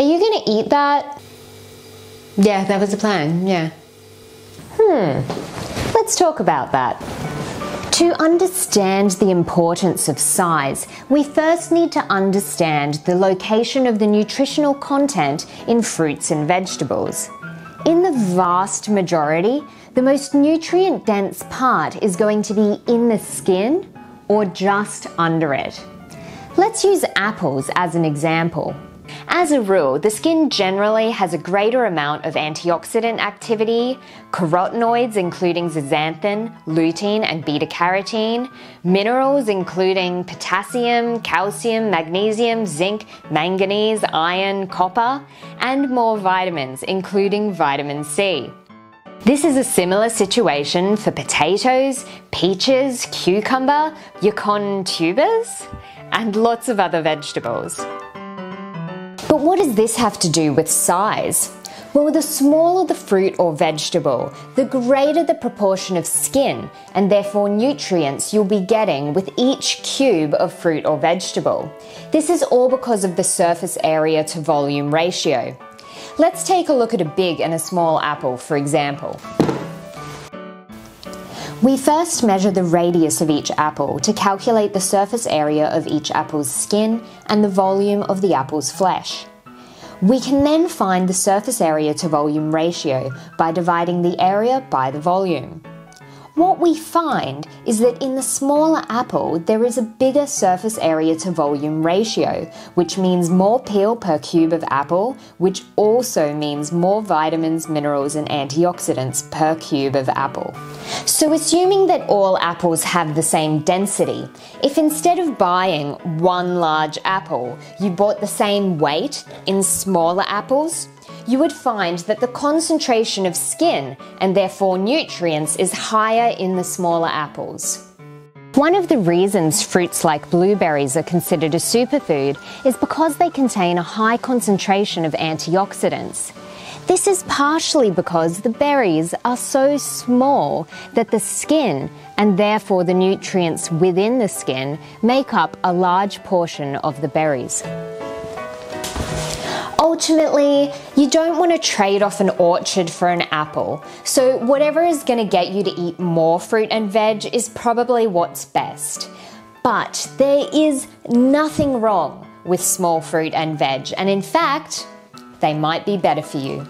Are you gonna eat that? Yeah, that was the plan, yeah. Let's talk about that. To understand the importance of size, we first need to understand the location of the nutritional content in fruits and vegetables. In the vast majority, the most nutrient-dense part is going to be in the skin or just under it. Let's use apples as an example. As a rule, the skin generally has a greater amount of antioxidant activity, carotenoids including zeaxanthin, lutein and beta-carotene, minerals including potassium, calcium, magnesium, zinc, manganese, iron, copper, and more vitamins including vitamin C. This is a similar situation for potatoes, peaches, cucumber, yacon tubers, and lots of other vegetables. But what does this have to do with size? Well, the smaller the fruit or vegetable, the greater the proportion of skin and therefore nutrients you'll be getting with each cube of fruit or vegetable. This is all because of the surface area to volume ratio. Let's take a look at a big and a small apple, for example. We first measure the radius of each apple to calculate the surface area of each apple's skin and the volume of the apple's flesh. We can then find the surface area to volume ratio by dividing the area by the volume. What we find is that in the smaller apple there is a bigger surface area to volume ratio, which means more peel per cube of apple, which also means more vitamins, minerals and antioxidants per cube of apple. So assuming that all apples have the same density, if instead of buying one large apple, you bought the same weight in smaller apples, you would find that the concentration of skin and therefore nutrients is higher in the smaller apples. One of the reasons fruits like blueberries are considered a superfood is because they contain a high concentration of antioxidants. This is partially because the berries are so small that the skin, and therefore the nutrients within the skin, make up a large portion of the berries. Ultimately, you don't want to trade off an orchard for an apple, so whatever is going to get you to eat more fruit and veg is probably what's best. But there is nothing wrong with small fruit and veg, and in fact, they might be better for you.